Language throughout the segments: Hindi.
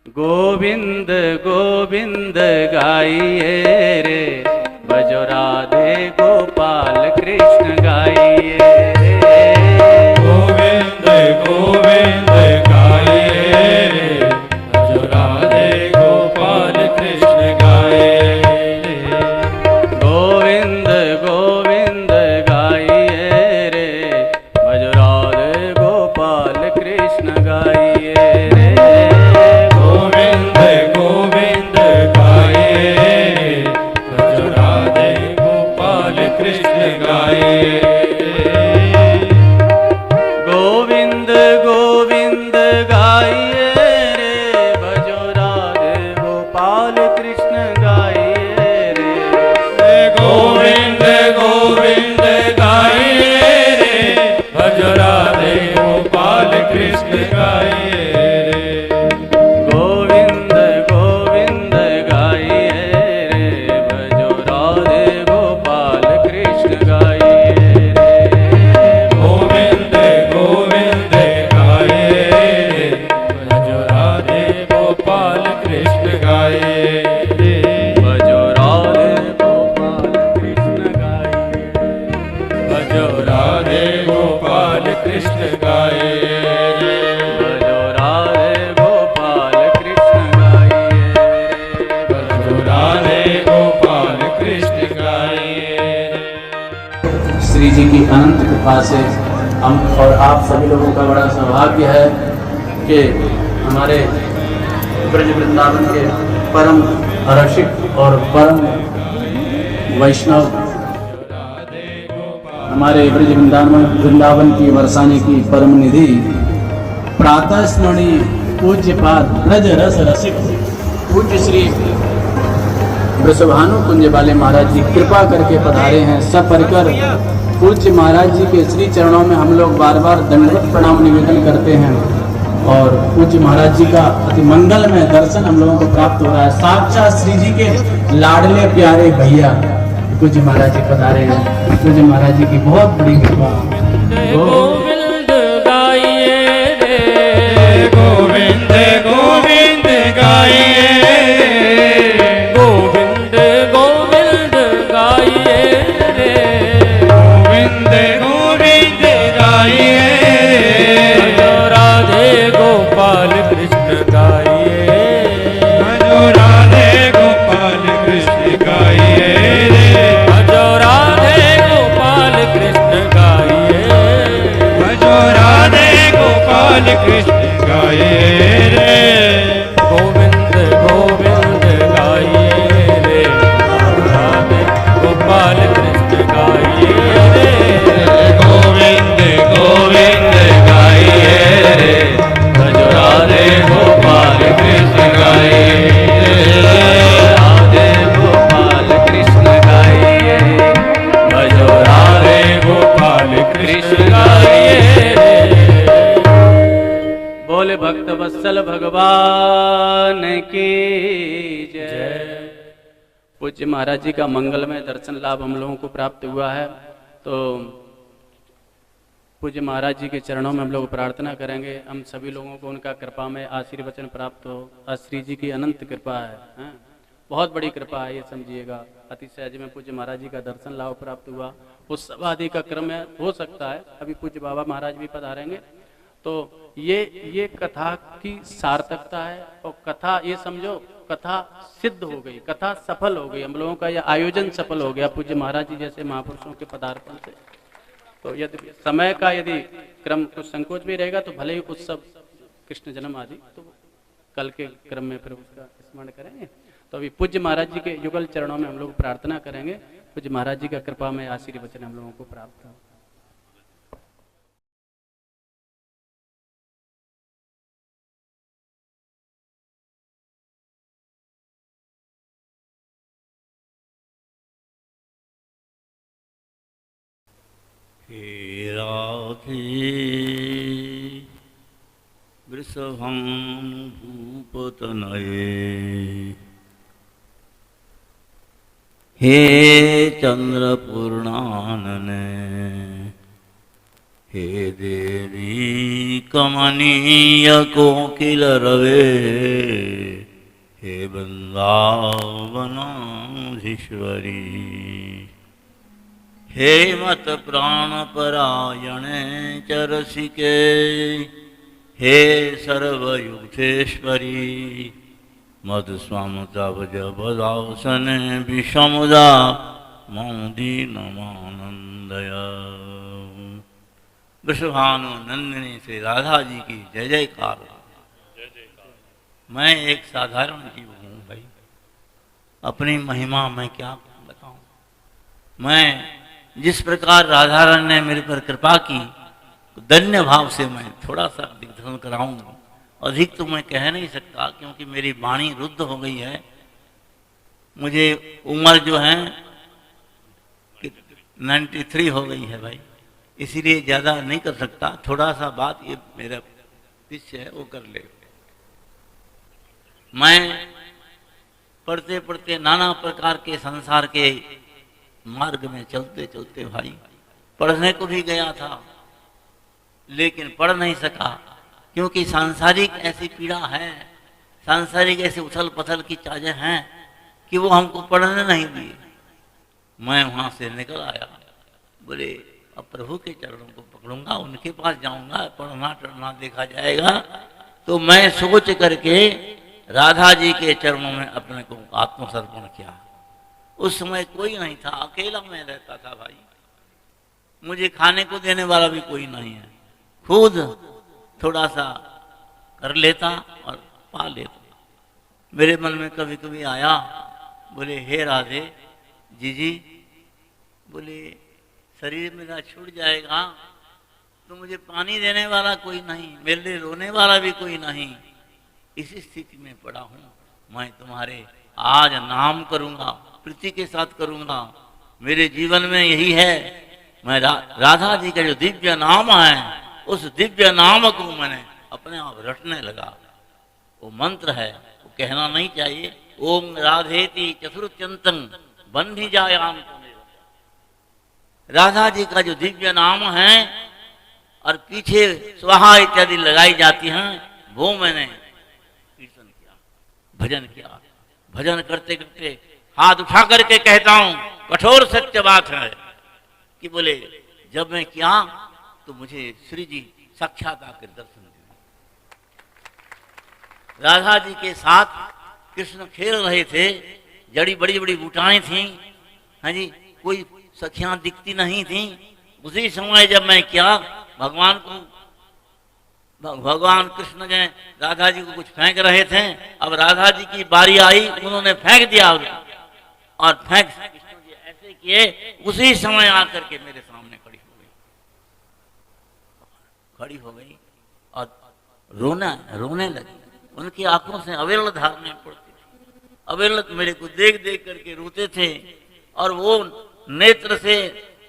गोविंद गोविंद गाइए रे, भजो राधे गोपाल कृष्ण गाइए रे। गोविंद गोविंद गाइए रे, भजो राधे गोपाल कृष्ण गाइए रे। गोविंद गोविंद गाइए रे, भजो राधे गोपाल कृष्ण गाइए रे। गोविंद गोविंद गाइए रे, भजो राधे गोपाल कृष्ण गाइए रे। गोविंद गोविंद गाइए रे, भजो राधे गोपाल कृष्ण गाइए रे। गोविंद गोविंद गाइए रे, भजो राधे गोपाल कृष्ण गाइए रे। गोविंद गोविंद गाइए रे, भजो राधे गोपाल कृष्ण गाइए रे। गोविंद गोविंद गाइए रे, भजो राधे गोपाल कृष्ण गाइए रे। भजो राधे गोपाल कृष्ण गाइए रे। भजो राधे गोपाल कृष्ण गाइए रे। भजो राधे गोपाल कृष्ण गाइए रे। भजो राधे गोपाल कृष्ण गाइए रे। श्री जी की अनंत कृपा से हम और आप सभी लोगों का बड़ा सौभाग्य है कि हमारे ब्रज वृंदावन के परम रसिक और परम वैष्णव हमारे ब्रज वृंदावन की बरसाने की परम निधि प्रातः स्मरणीय पूज्यपाद ब्रज रस रसिक पूज्य श्री वृषभानु कुंज वाले महाराज जी कृपा करके पधारे हैं। सब परिकर पूज्य महाराज जी के श्री चरणों में हम लोग बार बार दंडवत प्रणाम निवेदन करते हैं और पूज्य महाराज जी का अति मंगलमय दर्शन हम लोगों को प्राप्त हो रहा है। साक्षात श्री जी के लाडले प्यारे भैया पूज्य महाराज जी पधारे हैं। पूज्य महाराज जी की बहुत बड़ी कृपा। गोविंद गाइए रे, गोविंद गोविंद गाइए रे। गोविंद गोविंद गाइए रे, गोविंद गोविंद गाइए रे। भजो राधे गोपाल कृष्ण गाइए, भजो राधे गोपाल कृष्ण गाइए रे। भजो राधे गोपाल कृष्ण गाइए, भजो राधे गोपाल कृष्ण गाइए रे। गोविंद गोविंद गाइए रे, राधे गोपाल कृष्ण गाइए रे। गोविंद गोविंद गाइए रे, भजो राधे गोपाल कृष्ण गाइए रे। राधे गोपाल कृष्ण गाइए, भजो राधे गोपाल कृष्ण गाइए रे। बोले भक्त वत्सल भगवान की जय। पूज्य महाराज जी का मंगलमय दर्शन लाभ हम लोगों को प्राप्त हुआ है, तो पूज्य महाराज जी के चरणों में हम लोग प्रार्थना करेंगे हम सभी लोगों को उनका कृपा में आशीर्वचन प्राप्त हो। श्री जी की अनंत कृपा है, हैं? बहुत बड़ी कृपा है, ये समझिएगा। अति सहज में पूज्य महाराज जी का दर्शन लाभ प्राप्त हुआ। उस सब आदि का क्रम में हो सकता है अभी पूज्य बाबा महाराज भी पधारेंगे, तो ये कथा की सार्थकता है। और कथा ये समझो कथा सिद्ध हो गई, कथा सफल हो गई, हम लोगों का यह आयोजन सफल हो गया पूज्य महाराज जी जैसे महापुरुषों के पदार्पण से। तो यदि समय का यदि क्रम कुछ संकोच भी रहेगा तो भले ही उत्सव कृष्ण जन्म आदि तो कल के क्रम में फिर उसका स्मरण करेंगे। तो अभी पूज्य महाराज जी के युगल चरणों में हम लोग प्रार्थना करेंगे, पूज्य महाराज जी का कृपा में आशीर्वचन हम लोगों को प्राप्त हो। हे राधे वृषभं भूपतनये, हे चंद्रपूर्णानने, हे देवी कमनीय कोकिल रवे, हे वृंदावनाधीश्वरी, हे मत प्राणपरायणे च रसिके, हे सर्वयुगेश्वरी, मधुस्वामतावज बदासने विषमुदा मम दीनमानंदया। वृषभानु नंदिनी से राधा जी की जय जयकार। मैं एक साधारण जीव हूँ भाई, अपनी महिमा मैं क्या बताऊं। मैं जिस प्रकार राधा रानी ने मेरे पर कृपा की, धन्य भाव से मैं थोड़ा सा दिग्धन कराऊंगा। अधिक तो मैं कह नहीं सकता क्योंकि मेरी वाणी रुद्ध हो गई है। मुझे उम्र जो है 93 हो गई है भाई, इसीलिए ज़्यादा नहीं कर सकता। थोड़ा सा बात ये मेरा पीछे है वो कर ले। मैं पढ़ते पढ़ते नाना प्रकार के संसार के मार्ग में चलते चलते भाई पढ़ने को भी गया था, लेकिन पढ़ नहीं सका क्योंकि सांसारिक ऐसी पीड़ा है, सांसारिक ऐसे उथल पथल की चाजें हैं कि वो हमको पढ़ने नहीं दिए। मैं वहां से निकल आया, बोले अब प्रभु के चरणों को पकड़ूंगा, उनके पास जाऊंगा, पढ़ना टढ़ना देखा जाएगा। तो मैं सोच करके राधा जी के चरणों में अपने को आत्मसर्पण किया। उस समय कोई नहीं था, अकेला मैं रहता था भाई, मुझे खाने को देने वाला भी कोई नहीं है, खुद थोड़ा सा कर लेता और पा लेता। मेरे मन में कभी कभी आया, बोले हे राधे जी, बोले शरीर मेरा छूट जाएगा तो मुझे पानी देने वाला कोई नहीं, मेरे लिए रोने वाला भी कोई नहीं। इसी स्थिति में पड़ा हूँ, मैं तुम्हारे आज नाम करूँगा, प्रीति के साथ करूँगा। मेरे जीवन में यही है, मैं राधा जी का जो दिव्य नाम है, उस दिव्य नाम को मैंने अपने आप रटने लगा। वो मंत्र है, वो कहना नहीं चाहिए। ओम राधेति चतुर्थ्यंतं बंधी जायाम। राधा जी का जो दिव्य नाम है और पीछे स्वाहा इत्यादि लगाई जाती हैं, वो मैंने कीर्तन किया, भजन किया। भजन करते करते हाथ उठा करके कहता हूं, कठोर सत्य बात है कि बोले जब मैं किया तो मुझे श्री जी साक्षात आकर दर्शन दिए। राधा जी के साथ कृष्ण खेल रहे थे, जड़ी बड़ी बड़ी बूटाएं थीं, हाँ जी, कोई सखियां दिखती नहीं थीं। उसी समय जब मैं किया, भगवान कृष्ण ने राधा जी को कुछ फेंक रहे थे। अब राधा जी की बारी आई, उन्होंने फेंक दिया और फेंक कृष्ण जी ऐसे किए, उसी समय आकर के मेरे सामने खड़ी हो गई और रोने लगी। उनकी आंखों से अविरल धाराएं पड़ती थी, अविरल मेरे को देख देख करके रोते थे। और वो नेत्र से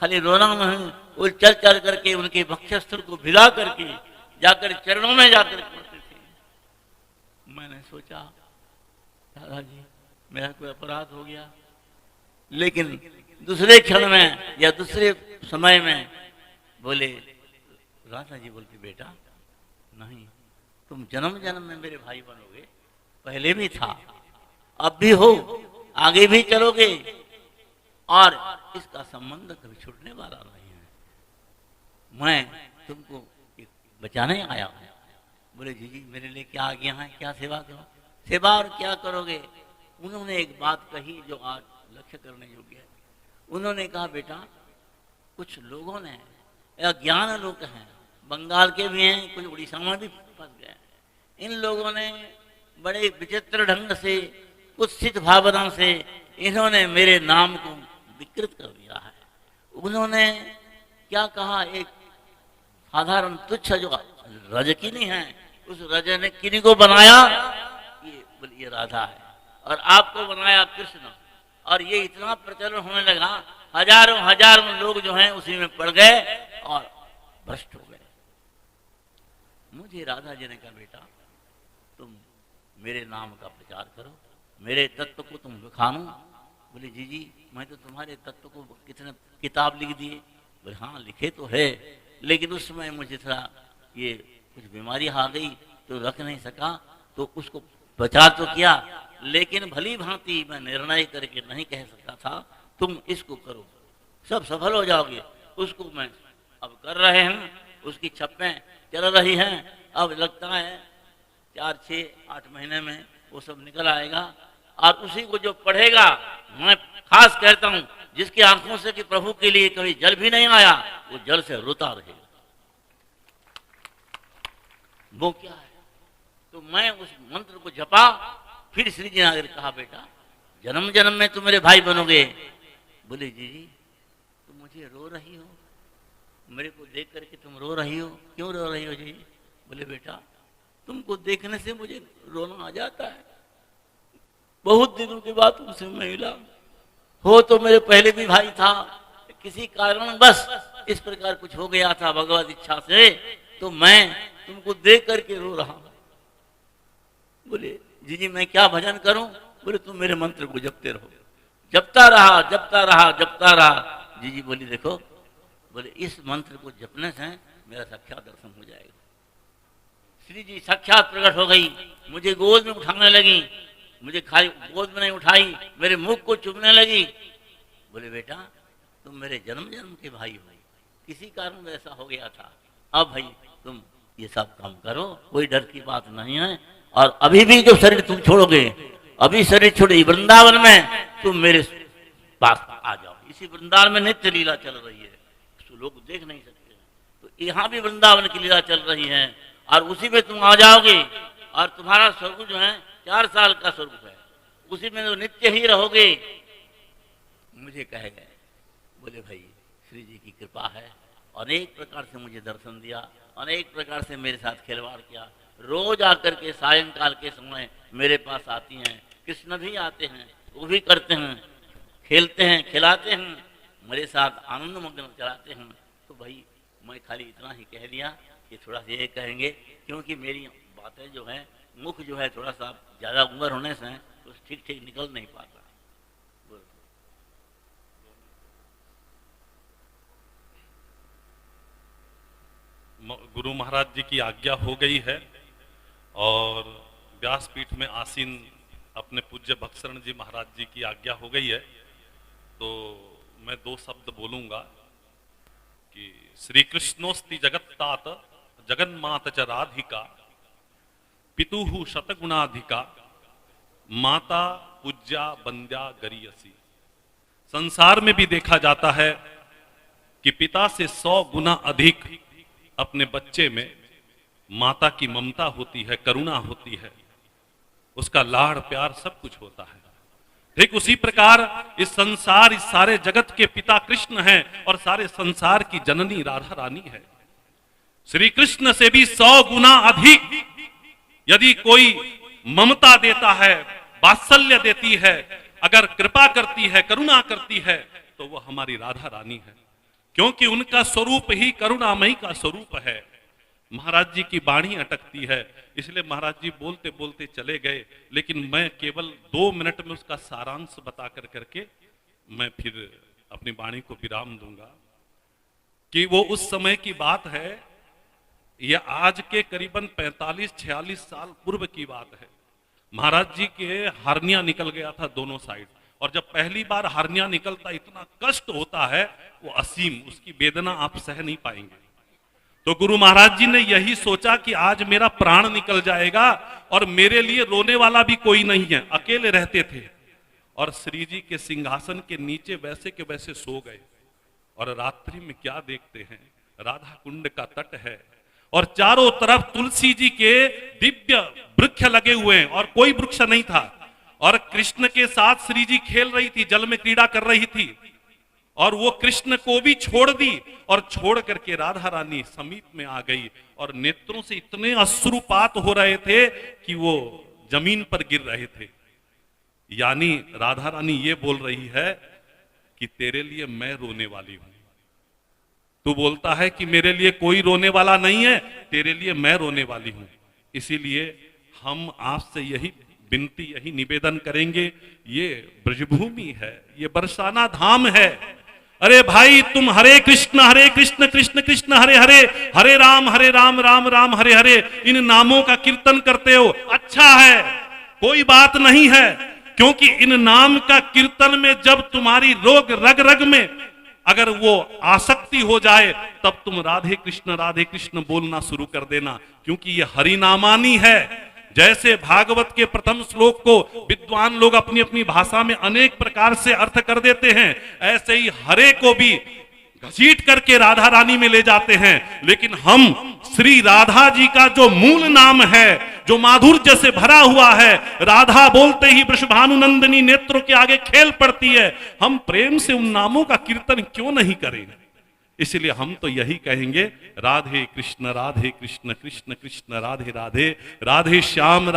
खाली रोना नहीं, वो चल चल करके उनके वक्षस्थल को भिला करके जाकर चरणों में जाकर पड़ते थे। मैंने सोचा दादा जी मेरा कोई अपराध हो गया, लेकिन दूसरे क्षण में या दूसरे समय में बोले राधा जी बोलती बेटा नहीं, तुम जन्म जन्म में मेरे भाई बनोगे, पहले भी था, अब भी हो, आगे भी चलोगे, और इसका संबंध कभी छूटने वाला नहीं है। मैं तुमको बचाने आया हूं। बोले जी मेरे लिए क्या आज्ञा है, क्या सेवा करो? सेवा और क्या करोगे? उन्होंने एक बात कही जो आज लक्ष्य करने योग्य है। उन्होंने कहा बेटा कुछ लोगों ने, अज्ञान लोग हैं, बंगाल के भी हैं, कुछ उड़ीसा में भी फंस गए, इन लोगों ने बड़े विचित्र ढंग से, कुत्सित भावना से इन्होंने मेरे नाम को विकृत कर दिया है। उन्होंने क्या कहा, एक साधारण तुच्छ जो रजकिनी है, उस रजकिनी को बनाया ये राधा है, और आपको बनाया कृष्ण, और ये इतना प्रचलन होने लगा, हजारों हजारों लोग जो हैं उसी में पड़ गए और भ्रष्ट हो गए। मुझे राधा जी ने कहा बेटा तुम मेरे नाम का प्रचार करो, मेरे तत्व को तुम बखानो। बोले जी मैं तो तुम्हारे तत्व को कितने किताब लिख दिए। बोले हाँ लिखे तो है, लेकिन उस समय मुझे थोड़ा ये कुछ बीमारी आ गई तो रख नहीं सका, तो उसको बचा तो किया, लेकिन भली भांति मैं निर्णय करके नहीं कह सकता था तुम इसको करो सब सफल हो जाओगे। उसको मैं अब कर रहे हैं, उसकी छप्पें चल रही हैं। अब लगता है 4, 6, 8 महीने में वो सब निकल आएगा। और उसी को जो पढ़ेगा, मैं खास कहता हूं, जिसकी आंखों से कि प्रभु के लिए कभी जल भी नहीं आया, वो जल से रोता रहेगा। वो क्या है? तो मैं उस मंत्र को जपा। फिर श्री जी ने कहा, बेटा जन्म जन्म में तुम मेरे भाई बनोगे। बोले जी तुम मुझे रो रही हो, मेरे को देख करके तुम रो रही हो, क्यों रो रही हो जी? बोले बेटा तुमको देखने से मुझे रोना आ जाता है। बहुत दिनों के बाद तुमसे मैं मिला, हो तो मेरे पहले भी भाई था, किसी कारण बस इस प्रकार कुछ हो गया था भगवत इच्छा से, तो मैं तुमको देख करके रो रहा हूं। बोले जी मैं क्या भजन करूं? बोले तुम मेरे मंत्र को जपते रहो। जपता रहा जपता रहा जपता रहा। जी बोली देखो, बोले इस मंत्र को जपने से मेरा साक्षात दर्शन हो जाएगा। श्री जी साक्षात प्रकट हो गई, मुझे गोद में उठाने लगी। मुझे खाली गोद में नहीं उठाई, मेरे मुख को चूमने लगी। बोले बेटा तुम मेरे जन्म जन्म के भाई हो, किसी कारण में ऐसा हो गया था, अब भाई तुम ये सब काम करो, कोई डर की बात नहीं है। और अभी भी जो शरीर तुम छोड़ोगे, अभी शरीर छोड़े वृंदावन में तुम मेरे पास आ जाओ। इसी वृंदावन में नित्य लीला चल रही है, तो लोग देख नहीं सकते, तो यहाँ भी वृंदावन की लीला चल रही है। और उसी में तुम आ जाओगे, और तुम्हारा स्वरूप जो है 4 साल का स्वरूप है, उसी में तो नित्य ही रहोगे। मुझे कह गए, बोले भाई श्री जी की कृपा है, अनेक प्रकार से मुझे दर्शन दिया, अनेक प्रकार से मेरे साथ खिलवाड़ किया। रोज आकर के सायंकाल के समय मेरे पास आती हैं, कृष्ण भी आते हैं, वो भी करते हैं, खेलते हैं, खिलाते हैं, मेरे साथ आनंद मग्न चलाते हैं। तो भाई मैं खाली इतना ही कह दिया कि थोड़ा सा ये कहेंगे, क्योंकि मेरी बातें जो है, मुख जो है थोड़ा सा ज़्यादा उम्र होने से तो ठीक ठीक निकल नहीं पाता। गुरु महाराज जी की आज्ञा हो गई है और व्यासपीठ में आसीन अपने पूज्य भक्तशरण जी महाराज जी की आज्ञा हो गई है, तो मैं 2 शब्द बोलूंगा कि श्री कृष्णोस्ति जगत्तात जगन्मात च राधिका पितुहु शतगुणाधिका माता पूज्या बंद्या गरीयसी। संसार में भी देखा जाता है कि पिता से 100 गुना अधिक अपने बच्चे में माता की ममता होती है, करुणा होती है, उसका लाड़ प्यार सब कुछ होता है। ठीक उसी प्रकार इस संसार, इस सारे जगत के पिता कृष्ण हैं और सारे संसार की जननी राधा रानी है। श्री कृष्ण से भी 100 गुना अधिक यदि कोई ममता देता है, वात्सल्य देती है, अगर कृपा करती है, करुणा करती है, तो वो हमारी राधा रानी है, क्योंकि उनका स्वरूप ही करुणामयी का स्वरूप है। महाराज जी की वाणी अटकती है, इसलिए महाराज जी बोलते बोलते चले गए, लेकिन मैं केवल 2 मिनट में उसका सारांश बता करके मैं फिर अपनी वाणी को विराम दूंगा। कि वो उस समय की बात है, यह आज के करीबन 45-46 साल पूर्व की बात है। महाराज जी के हार्निया निकल गया था दोनों साइड, और जब पहली बार हार्निया निकलता इतना कष्ट होता है, वो असीम, उसकी वेदना आप सह नहीं पाएंगे। तो गुरु महाराज जी ने यही सोचा कि आज मेरा प्राण निकल जाएगा और मेरे लिए रोने वाला भी कोई नहीं है। अकेले रहते थे और श्री जी के सिंहासन के नीचे वैसे के वैसे सो गए। और रात्रि में क्या देखते हैं, राधा कुंड का तट है और चारों तरफ तुलसी जी के दिव्य वृक्ष लगे हुए हैं और कोई वृक्ष नहीं था। और कृष्ण के साथ श्री जी खेल रही थी, जल में क्रीड़ा कर रही थी, और वो कृष्ण को भी छोड़ दी और छोड़ करके राधा रानी समीप में आ गई। और नेत्रों से इतने अश्रुपात हो रहे थे कि वो जमीन पर गिर रहे थे। यानी राधा रानी ये बोल रही है कि तेरे लिए मैं रोने वाली हूं। तू बोलता है कि मेरे लिए कोई रोने वाला नहीं है, तेरे लिए मैं रोने वाली हूं। इसीलिए हम आपसे यही विनती, यही निवेदन करेंगे, ये ब्रजभूमि है, ये बरसाना धाम है, अरे भाई तुम हरे कृष्ण कृष्ण कृष्ण हरे हरे, हरे राम राम राम हरे हरे, इन नामों का कीर्तन करते हो, अच्छा है, कोई बात नहीं है। क्योंकि इन नाम का कीर्तन में जब तुम्हारी रोग रग रग में अगर वो आसक्ति हो जाए, तब तुम राधे कृष्ण बोलना शुरू कर देना, क्योंकि ये हरिनामानी है। जैसे भागवत के प्रथम श्लोक को विद्वान लोग अपनी अपनी भाषा में अनेक प्रकार से अर्थ कर देते हैं, ऐसे ही हरे को भी घसीट करके राधा रानी में ले जाते हैं। लेकिन हम श्री राधा जी का जो मूल नाम है, जो माधुर्य से भरा हुआ है, राधा बोलते ही वृषभानुनंदिनी नेत्रों के आगे खेल पड़ती है, हम प्रेम से उन नामों का कीर्तन क्यों नहीं करेंगे? इसलिए हम तो यही कहेंगे, राधे कृष्ण कृष्ण कृष्ण राधे राधे, राधे श्याम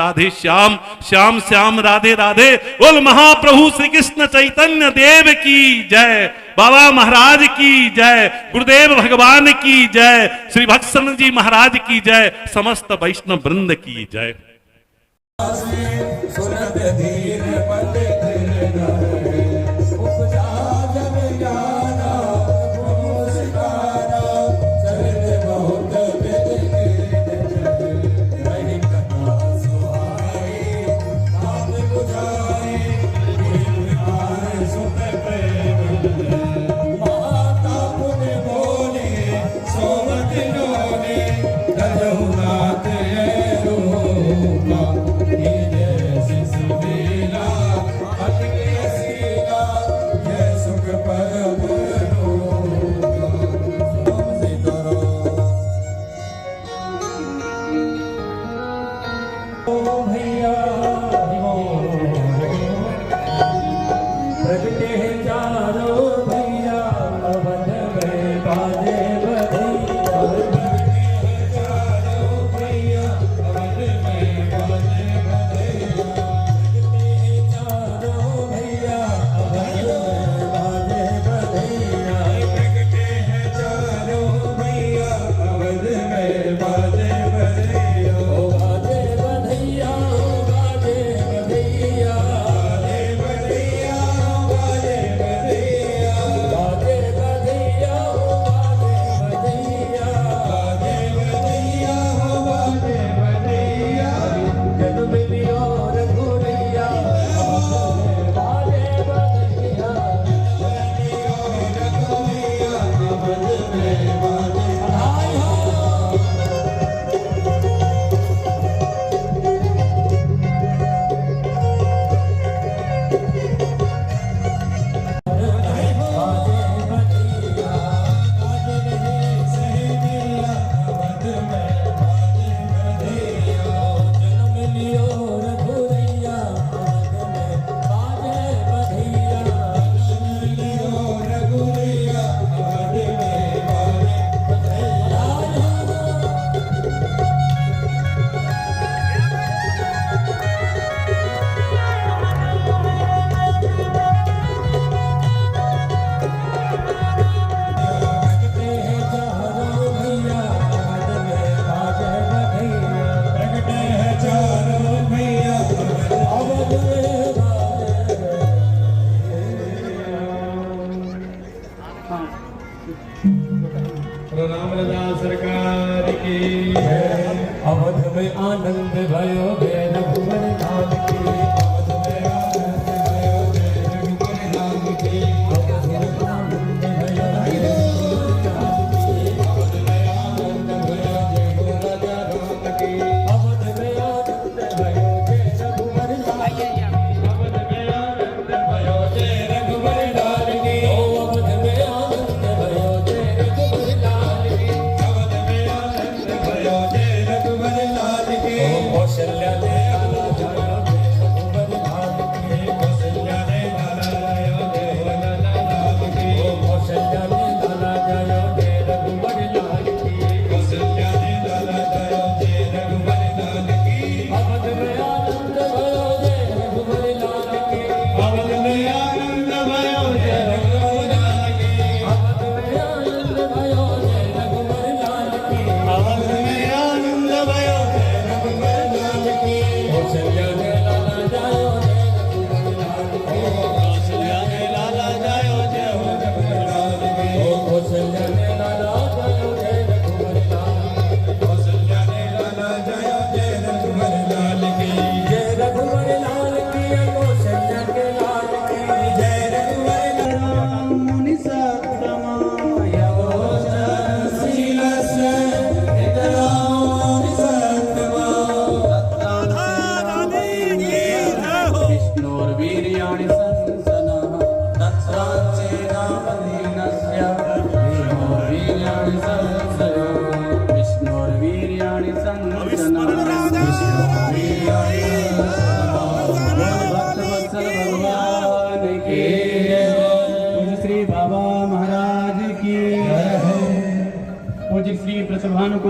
श्याम श्याम राधे राधे। बोल महाप्रभु श्री कृष्ण चैतन्य देव की जय, बाबा महाराज की जय, गुरुदेव भगवान की जय, श्री भक्सरण जी महाराज की जय, समस्त वैष्णव वृंद की जय।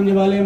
कुंज वाले